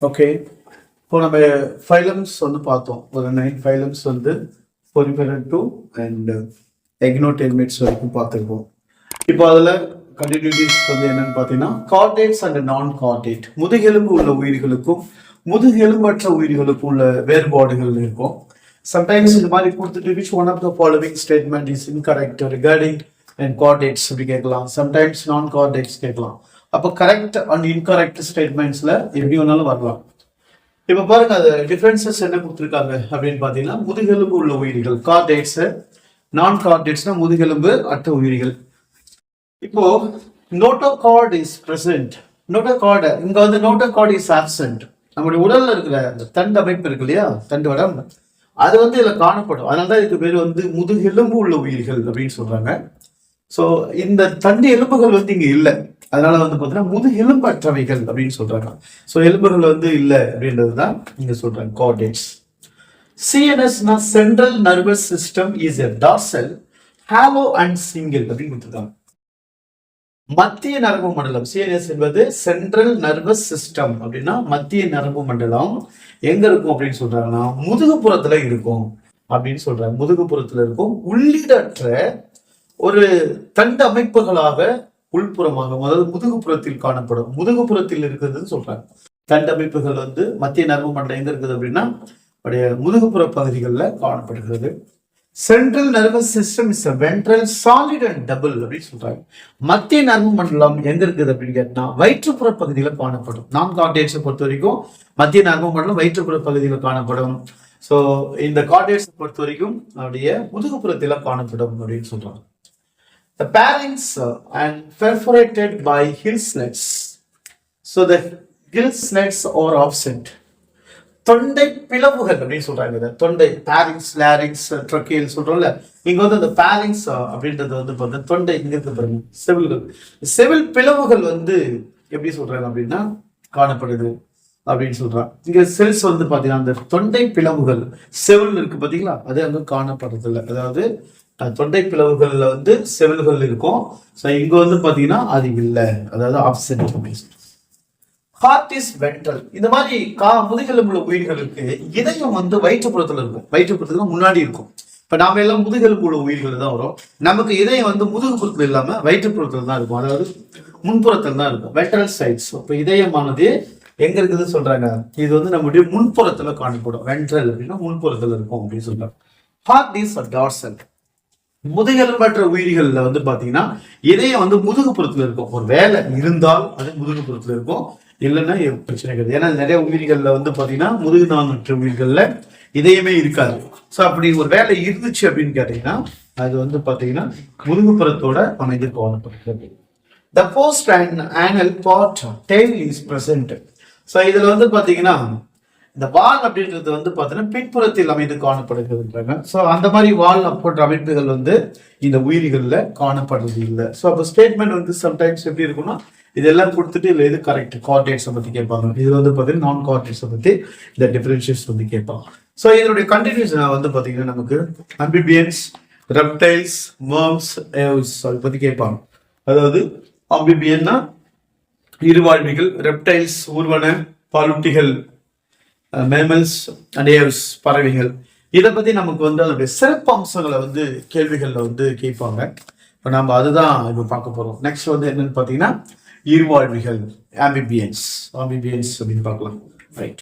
Okay, இப்போ நம்ம phylums வந்து பார்த்தோம். ஒரு 9 ஃபைலம்ஸ் வந்து பொரிபெரல் 2 அண்ட் எக்னோடெர்மேட்ஸ் வரைக்கும் பார்த்துருக்கோம். இப்போ அதில் கண்டினியூட்டிஸ் வந்து என்னன்னு பார்த்தீங்கன்னா கார்டேட்ஸ் அண்ட் நான் கார்டேட், முதுகெலும்பு உள்ள உயிர்களுக்கும் முதுகெலும்பற்ற உயிர்களுக்கும் உள்ள வேறுபாடுகள் இருக்கும். சம்டைம்ஸ் இந்த மாதிரி கொடுத்துட்டு which one of the following statement is incorrect regarding and கார்டேட்ஸ் அப்படி கேட்கலாம். சம்டைம்ஸ் நான் கார்டேட்ஸ் கேட்கலாம். அப்போ கரெக்ட் அண்ட் இன்கரெக்ட் ஸ்டேட்மெண்ட்ஸ்ல எப்படி வேணாலும் வரலாம். இப்போ பாருங்க, அது டிஃபரன்சஸ் என்ன கொடுத்துருக்காங்க அப்படின்னு பார்த்தீங்கன்னா முதுகெலும்பு உள்ள உயிரிகள் கார்டேட்ஸ், நான் கார்டேட்ஸ்னா முதுகெலும்பு அற்ற உயிரிகள். இப்போ நோட்டோகார்ட் இஸ் பிரசன்ட், நோட்டோகார்டு இங்க வந்து நோட்டோகார்ட் இஸ் ஆப்சென்ட். நம்முடைய உடல்ல இருக்கிற அந்த தண்டு அமைப்பு இருக்கு இல்லையா, தண்டு வடம், அது வந்து இதுல காணப்படும். அதனாலதான் இதுக்கு பேர் வந்து முதுகெலும்பு உள்ள உயிர்கள் அப்படின்னு சொல்றாங்க. ஸோ இந்த தண்டு எலும்புகள் வந்து இங்க இல்லை, அதனால வந்து பார்த்தீங்கன்னா முதுகெலும்பு அற்றவைகள் அப்படின்னு சொல்றாங்க. ஸோ எலும்புகள் வந்து இல்லை அப்படின்றது தான் இங்க சொல்றாங்க கார்டேட்ஸ். சிஎன்எஸ்னா central nervous system is a dorsal hollow and single அப்படின்னு கொடுத்துருக்காங்க. மத்திய நரம்பு மண்டலம் சிஎன்எஸ் என்பது சென்ட்ரல் நர்வஸ் சிஸ்டம் அப்படின்னா மத்திய நரம்பு மண்டலம் எங்க இருக்கும் அப்படின்னு சொல்றாங்கன்னா முதுகுப்புறத்துல இருக்கும் அப்படின்னு சொல்றாங்க. முதுகுப்புறத்துல இருக்கும், உள்ளிடற்ற ஒரு தண்டு அமைப்புகளாக உள்புறமாக, அதாவது முதுகுப்புறத்தில் காணப்படும். முதுகுப்புறத்தில் இருக்கிறதுன்னு சொல்றாங்க. தண்டு அமைப்புகள் வந்து மத்திய நரம்பு மண்டலம் எங்க இருக்குது அப்படின்னா முதுகுப்புற பகுதிகளில் காணப்படுகிறது. Central nervous system is ventral solid and double அப்படின்னு சொல்றாங்க. மத்திய நரம்பு மண்டலம் எங்க இருக்குது அப்படின்னு கேட்டா வயிற்றுப்புற பகுதியில் காணப்படும். நான் கார்டேட்ஸை பொறுத்த வரைக்கும் மத்திய நரம்பு மண்டலம் வயிற்றுப்புற பகுதியில் காணப்படும். ஸோ இந்த கார்டேட்ஸை பொறுத்த வரைக்கும் அப்படியே முதுகுப்புறத்தில் காணப்படும் அப்படின்னு சொல்றாங்க. The pharynx and perforated by gill slits. So the gill slits are absent. தொண்டை பிளவுகள் அப்படின்னு சொல்றாங்க. தொண்டை pharynx, larynx, trachea சொல்றோம்ல, இங்க வந்து அந்த pharynx அப்படின்றது வந்து பார்த்தா தொண்டை இங்க இருக்கு பாருங்க, செவில்கள், செவில் பிளவுகள் வந்து எப்படி சொல்றாங்க அப்படின்னா காணப்படுது அப்படின்னு சொல்றாங்க. இங்க செல்ஸ் வந்து பாத்தீங்கன்னா அந்த தொண்டை பிளவுகள் செவில் இருக்கு பாத்தீங்களா, அது அங்க காணப்படுறது இல்லை. அதாவது தொண்டை பிளவுகள்ல வந்து செவில்கள் இருக்கும். ஸோ இங்க வந்து பாத்தீங்கன்னா அது இல்லை, அதாவது ஆப்சென்ட். Heart is ventral. இந்த மாதிரி முதுகெலும்புள்ள உயிர்களுக்கு இதயம் வந்து வயிற்றுப்புறத்துல இருக்கும், வயிற்றுப்புறத்துல முன்னாடி இருக்கும். இப்ப நாம எல்லாம் முதுகெலும்புள்ள உயிர்கள் தான் வரும். நமக்கு இதயம் வந்து முதுகுப்புறத்துல இல்லாம வயிற்றுப்புறத்துல தான் இருக்கும், அதாவது முன்புறத்துல தான் இருக்கும், வென்ட்ரல் சைட்ஸ். இப்ப இதயமானது எங்க இருக்குதுன்னு சொல்றாங்க, இது வந்து நம்முடைய முன்புறத்துல காணப்படும். வென்ட்ரல் அப்படின்னா முன்புறத்துல இருக்கும் அப்படின்னு சொல்றாங்க. Heart is dorsal. முதுகெலும்பற்ற உயிரிகள்ல வந்து பாத்தீங்கன்னா இதயம் வந்து முதுகுப்புறத்துல இருக்கும். ஒரு வேலை இருந்தால் அது முதுகுப்புறத்துல இருக்கும், இல்லைன்னா பிரச்சனை கிடையாது. ஏன்னா நிறைய உயிரிகள்ல வந்து பாத்தீங்கன்னா முதுகுநாமற்ற உயிர்கள்ல இதயமே இருக்காது. ஸோ அப்படி ஒரு வேலை இருந்துச்சு அப்படின்னு கேட்டீங்கன்னா அது வந்து பாத்தீங்கன்னா முதுகுப்புறத்தோட அமைந்து காணப்படுகிறது. The post and anal part tail is present. So இதுல வந்து பாத்தீங்கன்னா இந்த வால் அப்படின்றது வந்து பார்த்தீங்கன்னா பின்புறத்தில் அமைந்து காணப்படுகிறதுன்றாங்க. ஸோ அந்த மாதிரி வால் போன்ற அமைப்புகள் வந்து இந்த உயிரிகளில் காணப்படுறது இல்லை. ஸோ அப்போ ஸ்டேட்மெண்ட் வந்து சம்டைம்ஸ் எப்படி இருக்கும்னா இதெல்லாம் கொடுத்துட்டு இல்லை எது கரெக்ட் கார்டேட்ஸை பற்றி கேட்பாங்க. இது வந்து பார்த்தீங்கன்னா நான் கார்டேட்ஸை பற்றி இந்த டிஃபரன்ஷியேட்ஸ் வந்து கேட்பாங்க. ஸோ இதனுடைய கண்டினியூஷன் வந்து பார்த்தீங்கன்னா நமக்கு அம்பிபியன்ஸ், ரெப்டைல்ஸ், வர்ம்ஸ், ஏவ்ஸ் அதை பற்றி கேட்பாங்க. அதாவது அம்பிபியன்னா இருவாழ்விகள், ரெப்டைல்ஸ் ஊர்வன பாலூட்டிகள், மேமல்ஸ் அண்ட் ஏவ்ஸ் பறவைகள். இதை பத்தி நமக்கு வந்து அதனுடைய சிறப்பு அம்சங்களை வந்து கேள்விகள்ல வந்து கேட்பாங்க. இப்போ நம்ம அதுதான் இப்போ பார்க்க போறோம். நெக்ஸ்ட் வந்து என்னன்னு பார்த்தீங்கன்னா இருவாழ்விகள், ஆம்பிபியன்ஸ் அப்படின்னு பார்க்கலாம். ரைட்.